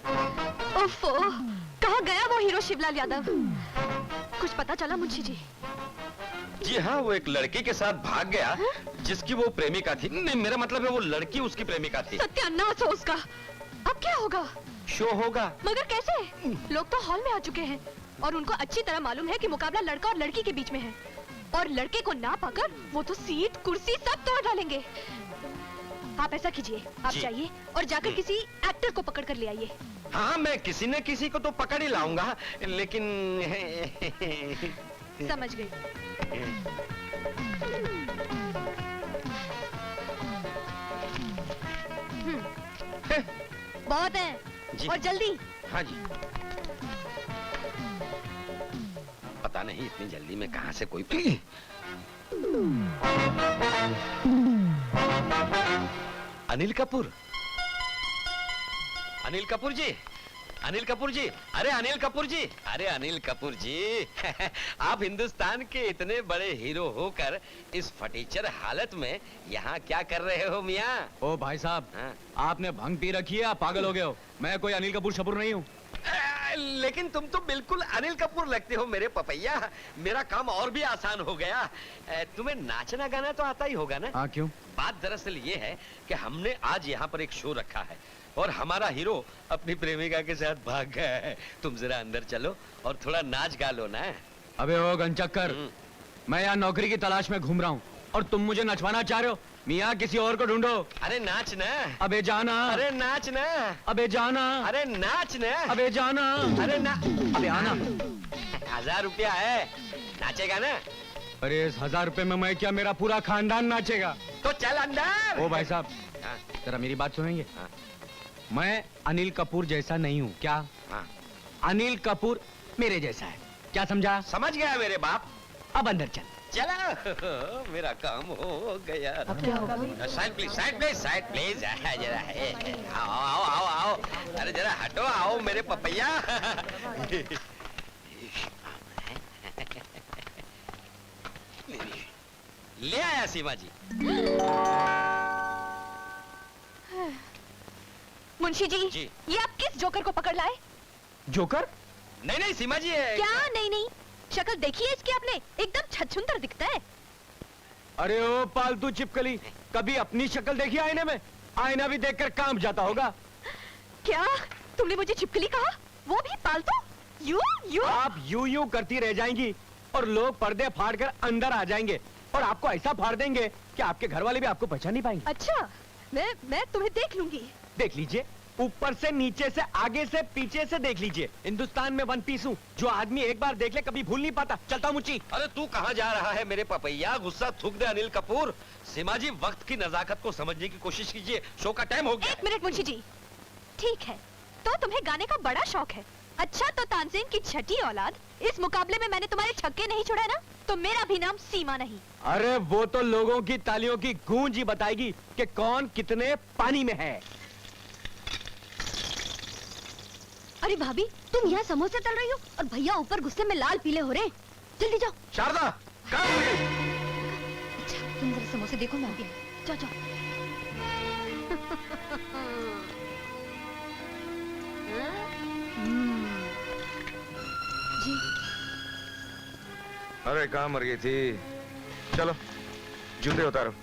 ओफो, कहाँ गया वो हीरो शिवलाल यादव? कुछ पता चला मुंशी जी? जी हाँ, वो एक लड़की के साथ भाग गया जिसकी वो प्रेमिका थी। नहीं, मेरा मतलब है वो लड़की उसकी प्रेमिका थी। सत्यानाश हो उसका। अब क्या होगा? शो होगा। मगर कैसे? लोग तो हॉल में आ चुके हैं और उनको अच्छी तरह मालूम है कि मुकाबला लड़का और लड़की के बीच में है, और लड़के को ना पाकर वो तो सीट कुर्सी सब तोड़ डालेंगे। आप ऐसा कीजिए, आप जाइए और जाकर किसी एक्टर को पकड़ कर ले आइए। हाँ, मैं किसी न किसी को तो पकड़ ही लाऊंगा, लेकिन समझ गई। बहुत है और जल्दी। हाँ जी। पता नहीं इतनी जल्दी में कहां से कोई अनिल कपूर। अनिल कपूर जी, अनिल कपूर जी, अरे अनिल कपूर जी, अरे अनिल कपूर जी आप हिंदुस्तान के इतने बड़े हीरो होकर इस फटीचर हालत में यहाँ क्या कर रहे हो मियाँ? ओ भाई साहब, आपने भंग पी रखी है, आप पागल हो गए हो। मैं कोई अनिल कपूर शपूर नहीं हूँ। लेकिन तुम तो बिल्कुल अनिल कपूर लगते हो मेरे पपैया। मेरा काम और भी आसान हो गया। तुम्हें नाचना गाना तो आता ही होगा ना? हाँ, क्यों? बात दरअसल ये है कि हमने आज यहाँ पर एक शो रखा है और हमारा हीरो अपनी प्रेमिका के साथ भाग गया है। तुम जरा अंदर चलो और थोड़ा नाच गा लो ना। अबे ओ गंचक्कर, मैं यहाँ नौकरी की तलाश में घूम रहा हूँ और तुम मुझे नचवाना चाह रहे हो? मियाँ किसी और को ढूंढो। अरे नाच ना। अबे जाना। अरे नाच ना। अबे जाना। अरे नाच ना। अबे जाना। अरे ना। अबे आना। 1000 रुपया है, नाचेगा ना? अरे इस 1000 रुपए में मैं क्या, मेरा पूरा खानदान नाचेगा। तो चल अंदर। ओ भाई साहब, जरा मेरी बात सुनेंगे? मैं अनिल कपूर जैसा नहीं हूँ क्या? अनिल कपूर मेरे जैसा है, क्या समझा? समझ गया मेरे बाप। अब अंदर चल। चलो मेरा काम हो गया। अब क्या होगा? Side please, side please, side please. जरा आओ आओ आओ आओ। अरे जरा हटो, आओ मेरे पपैया। ले आया सीमा जी। मुंशी जी, ये आप किस जोकर को पकड़ लाए? जोकर? नहीं नहीं सीमा जी है। क्या नहीं नहीं? शक्ल देखी है इसकी आपने? एकदम छछूंदर दिखता है। अरे ओ पालतू चिपकली, कभी अपनी शक्ल देखी आईने में? आईना भी देखकर कांप जाता होगा। क्या तुमने मुझे चिपकली कहा? वो भी पालतू? यूं? आप यूं करती रह जाएंगी और लोग पर्दे फाड़ कर अंदर आ जाएंगे और आपको ऐसा फाड़ देंगे कि आपके घर वाले भी आपको पहचान नहीं पाएंगे। अच्छा, मैं तुम्हें देख लूंगी। देख लीजिए, ऊपर से, नीचे से, आगे से, पीछे से देख लीजिए। हिंदुस्तान में वन पीस हूँ, जो आदमी एक बार देख ले कभी भूल नहीं पाता। चलता हूँ मुच्ची। अरे तू कहाँ जा रहा है मेरे पपैया? गुस्सा थूक दे अनिल कपूर। सीमा जी, वक्त की नजाकत को समझने की कोशिश कीजिए, शो का टाइम हो गया। एक मिनट मुंशी जी, ठीक है तो तुम्हें गाने का बड़ा शौक है। अच्छा तो तानसेन की छठी औलाद, इस मुकाबले में मैंने तुम्हारे छक्के नहीं छोड़ा ना, तो मेरा भी नाम सीमा नहीं। अरे वो तो लोगों की तालियों की गूंज ही बताएगी कि कौन कितने पानी में है। अरे भाभी, तुम यहाँ समोसे तल रही हो और भैया ऊपर गुस्से में लाल पीले हो रहे हैं। जल्दी जाओ। शारदा, कहाँ हो गई? अच्छा, तुम जरा समोसे देखो, मैं आती हूँ। जाओ जाओ। जी। अरे कहाँ मर गई थी? चलो जूते उतारो।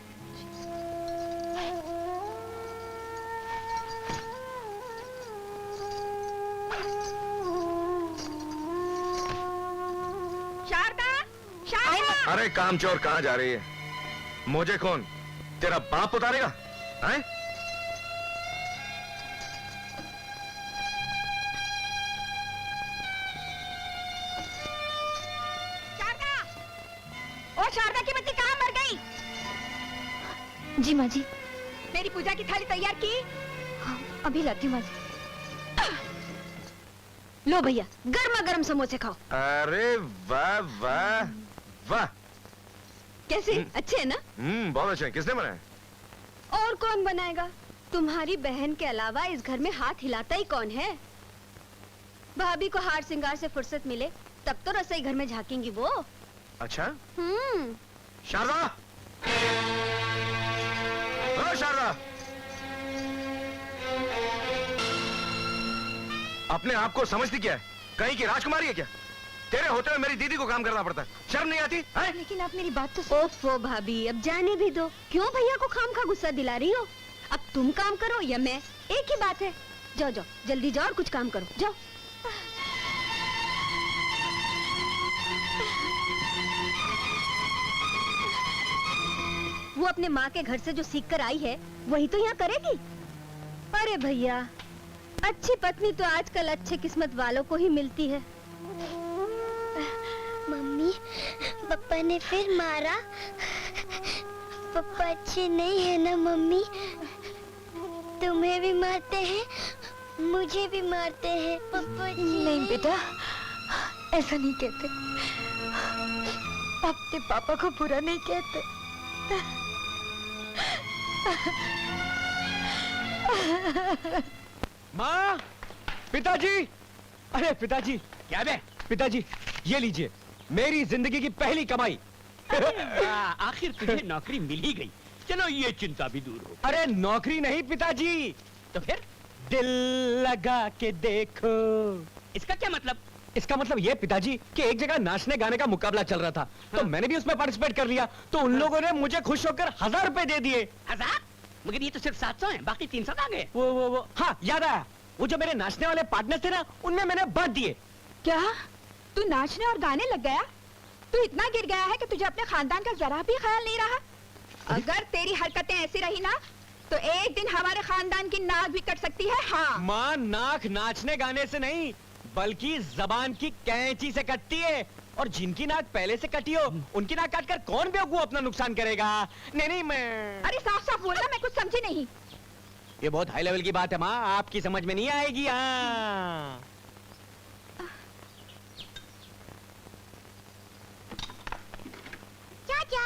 अरे कामचोर, कहाँ जा रही है? मुझे कौन, तेरा बाप उतारेगा? हैं? शारदा! ओ शारदा की बच्ची कहाँ मर गई? जी माँ जी। मेरी पूजा की थाली तैयार की? हाँ, अभी लाती हूँ माँ जी। लो भैया, गर्मा गर्म समोसे खाओ। अरे वाह वाह वाह। कैसे, अच्छे हैं ना? बहुत अच्छे हैं। किसने बनाए? और कौन बनाएगा? तुम्हारी बहन के अलावा इस घर में हाथ हिलाता ही कौन है? भाभी को हार श्रृंगार से फुर्सत मिले तब तो रसोई घर में झांकेंगी वो। अच्छा। शारदा, ओ शारदा। अपने आप को समझती क्या है? कहीं की राजकुमारी है क्या? तेरे होते हुए मेरी दीदी को काम करना पड़ता है, शर्म नहीं आती है? लेकिन आप मेरी बात तो सुनो। ओफो भाभी, अब जाने भी दो। क्यों भैया को खामखा गुस्सा दिला रही हो? अब तुम काम करो या मैं, एक ही बात है। जाओ जाओ, जल्दी जाओ और कुछ काम करो, जाओ। वो अपने माँ के घर से जो सीख कर आई है वही तो यहाँ करेगी। अरे भैया, अच्छी पत्नी तो आजकल अच्छे किस्मत वालों को ही मिलती है। मम्मी, पापा ने फिर मारा। पापा अच्छे नहीं है ना मम्मी? तुम्हें भी मारते हैं, मुझे भी मारते हैं। पापा जी नहीं बेटा, ऐसा नहीं कहते। अपने पापा को बुरा नहीं कहते। माँ, पिताजी, अरे पिताजी, क्या बे? पिताजी, ये लीजिए मेरी जिंदगी की पहली कमाई। आखिर तुझे नौकरी मिल ही गई, चलो ये चिंता भी दूर हो। अरे नौकरी नहीं पिताजी, तो फिर दिल लगा के देखो। इसका क्या मतलब? इसका मतलब ये पिताजी कि एक जगह नाचने गाने का मुकाबला चल रहा था, तो मैंने भी उसमें पार्टिसिपेट कर लिया, तो उन लोगों ने मुझे खुश होकर 1000 रुपए दे दिए। 1000? मगर ये तो सिर्फ 700 हैं, बाकी 300 आ गए। वो हाँ याद आया, वो जो मेरे नाचने वाले पार्टनर थे ना, उनमें मैंने बांट दिए। क्या तू नाचने और गाने लग गया? तू इतना गिर गया है कि तुझे अपने खानदान का जरा भी ख्याल नहीं रहा। अगर तेरी हरकतें ऐसी रही ना तो एक दिन हमारे खानदान की नाक भी कट सकती है। हाँ माँ, नाक नाचने गाने से नहीं बल्कि जबान की कैंची से कटती है, और जिनकी नाक पहले से कटी हो उनकी नाक काटकर कौन बेवकूफ अपना नुकसान करेगा? नहीं मैं। अरे साफ साफ बोलना, मैं कुछ समझी नहीं। ये बहुत हाई लेवल की बात है माँ, आपकी समझ में नहीं आएगी। हाँ चाचा।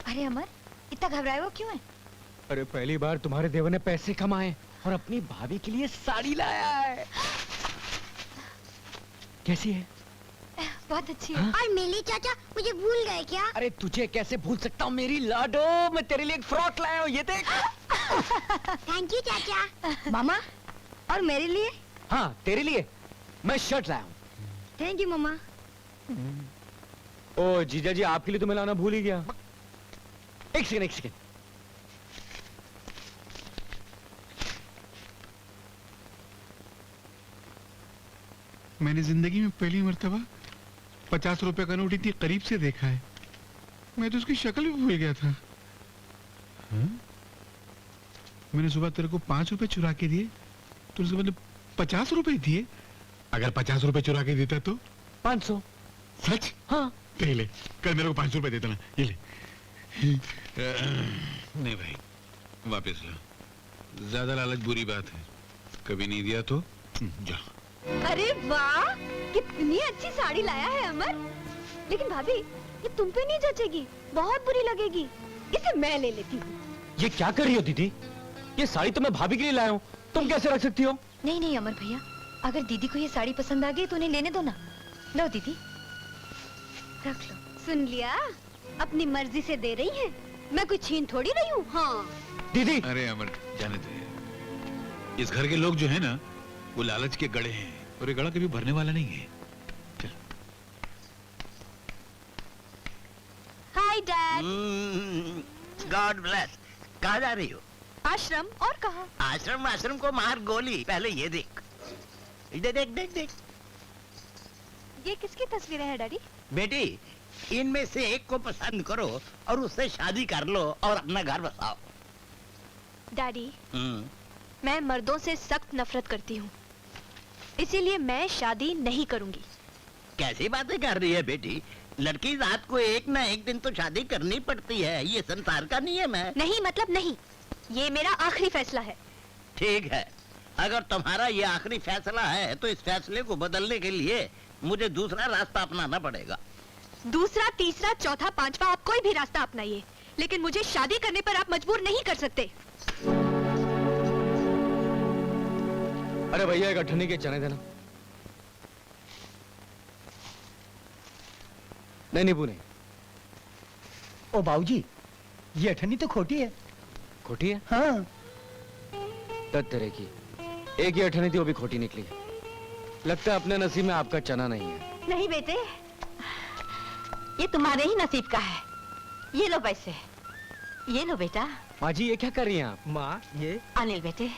अरे अमर, इतना घबराए हो क्यों है? अरे पहली बार तुम्हारे देवर ने पैसे कमाए और अपनी भाभी के लिए साड़ी लाया है। कैसी है? बहुत अच्छी है। हाँ? और मिली चाचा, मुझे भूल गए क्या? अरे तुझे कैसे भूल सकता हूँ मेरी लाडो, मैं तेरे लिए एक फ्रॉक लाया हूँ, ये देख। थैंक यू चाचा। मामा, और मेरे लिए? हाँ तेरे लिए मैं शर्ट लाया हूँ। थैंक यू मामा। ओ जीजा जी, आपके लिए तो मैं लाना भूल ही गया। एक सेकंड। मैंने जिंदगी में पहली मर्तबा 50 रुपए का नोट इतनी करीब से देखा है। मैं तो उसकी शक्ल भी भूल गया था। हाँ? मैंने सुबह तेरे को 5 रुपए चुरा के दिए, तो उसके बदले 50 रुपए दिए। अगर 50 रुपए चुरा के देता तो 500। सच? हाँ तो ले, कल मेरे को 500 रुपए देता ना, ये ले। नहीं भाई, वापस ला। ज्यादा लालच बुरी बात है, कभी नहीं दिया तो जा। अरे वाह, कितनी अच्छी साड़ी लाया है अमर। लेकिन भाभी, ये तुम पे नहीं जचेगी, बहुत बुरी लगेगी। इसे मैं ले लेती हूँ। ये क्या कर रही हो दीदी? ये साड़ी तो मैं भाभी के लिए लाया हूँ, तुम कैसे रख सकती हो? नहीं नहीं अमर भैया, अगर दीदी को ये साड़ी पसंद आ गई तो उन्हें लेने दो ना। लो दीदी, रख लो। सुन लिया, अपनी मर्जी से दे रही है, मैं कोई छीन थोड़ी रही हूँ। हाँ दीदी। अरे अमर, जाने दे। इस घर के लोग जो है ना, वो लालच के गड़े हैं, और ये गड़ा कभी भरने वाला नहीं है। चल। Hi dad. God bless. कहाँ जा रही हो? आश्रम, और कहाँ? आश्रम को मार गोली। पहले ये देख, देख। ये किसकी तस्वीरें हैं डैडी? बेटी, इनमें से एक को पसंद करो और उससे शादी कर लो और अपना घर बसाओ। डैडी, मैं मर्दों से सख्त नफरत करती हूँ, इसीलिए मैं शादी नहीं करूंगी। कैसी बातें कर रही है बेटी? लड़की रात को एक ना एक दिन तो शादी करनी पड़ती है, ये संसार का नियम है। नहीं मतलब नहीं, ये मेरा आखिरी फैसला है। ठीक है, अगर तुम्हारा ये आखिरी फैसला है तो इस फैसले को बदलने के लिए मुझे दूसरा रास्ता अपनाना पड़ेगा। दूसरा, तीसरा, चौथा, पांचवा, आप कोई भी रास्ता अपनाइए, लेकिन मुझे शादी करने पर आप मजबूर नहीं कर सकते। अरे भैया, एक अठन्नी के चने देना। नहीं नींबू नहीं। ओ बाबूजी, ये अठन्नी तो खोटी है। खोटी है? हाँ। दत्त तेरे की। एक ही अठनी थी, वो भी खोटी निकली। लगता है अपने नसीब में आपका चना नहीं है। नहीं बेटे, ये तुम्हारे ही नसीब का है। ये लो पैसे, ये लो बेटा। माँ जी, ये क्या कर रही हैं आप? माँ, ये अनिल बेटे,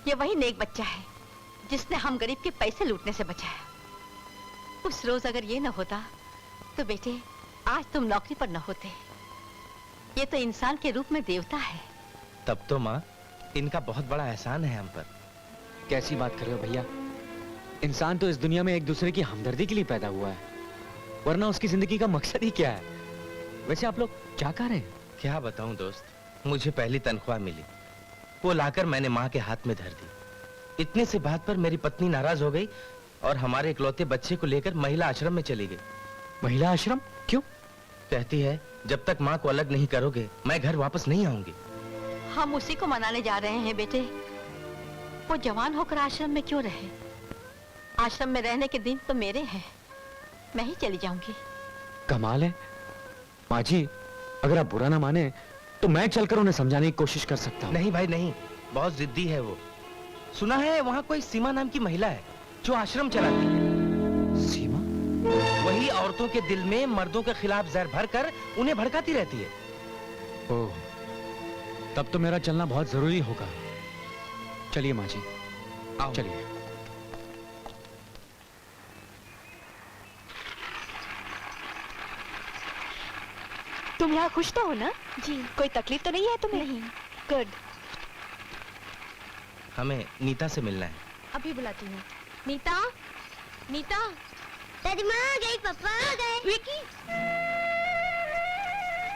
ये वही नेक बच्चा है जिसने हम गरीब के पैसे लूटने से बचाया। उस रोज अगर ये न होता तो बेटे आज तुम नौकरी पर न होते। ये तो इंसान के रूप में देवता है। तब तो माँ, इनका बहुत बड़ा एहसान है हम पर। कैसी बात कर रहे हो भैया? इंसान तो इस दुनिया में एक दूसरे की हमदर्दी के लिए पैदा हुआ है, वरना उसकी जिंदगी का मकसद ही क्या है? वैसे आप लोग क्या कर रहे हैं? क्या बताऊं दोस्त, मुझे पहली तनख्वाह मिली, वो लाकर मैंने माँ के हाथ में धर दी। इतने से बात पर मेरी पत्नी नाराज हो गई और हमारे इकलौते बच्चे को लेकर महिला आश्रम में चली गई। महिला आश्रम? क्यों? कहती है जब तक माँ को अलग नहीं करोगे मैं घर वापस नहीं आऊंगी। हम उसी को मनाने जा रहे हैं बेटे। वो जवान होकर आश्रम में क्यों रहे? आश्रम में रहने के दिन तो मेरे हैं, मैं ही चली जाऊंगी। कमाल है माँ जी, अगर आप बुरा ना माने तो मैं चलकर उन्हें समझाने की कोशिश कर सकता हूँ। नहीं भाई नहीं, बहुत जिद्दी है वो। सुना है वहाँ कोई सीमा नाम की महिला है जो आश्रम चलाती है। सीमा? वही औरतों के दिल में मर्दों के खिलाफ जहर भरकर उन्हें भड़काती रहती है। ओह, तब तो मेरा चलना बहुत जरूरी होगा। चलिए माँ जी, आओ। चलिए। तुम यहाँ खुश तो हो ना? जी। कोई तकलीफ तो नहीं है तुम्हें? नहीं। गुड। हमें नीता से मिलना है। अभी बुलाती हूँ। नीता, नीता। दादी माँ आ गई, पापा आ गए। विकी,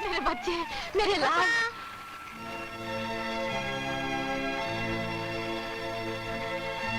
मेरे बच्चे, मेरे लाल।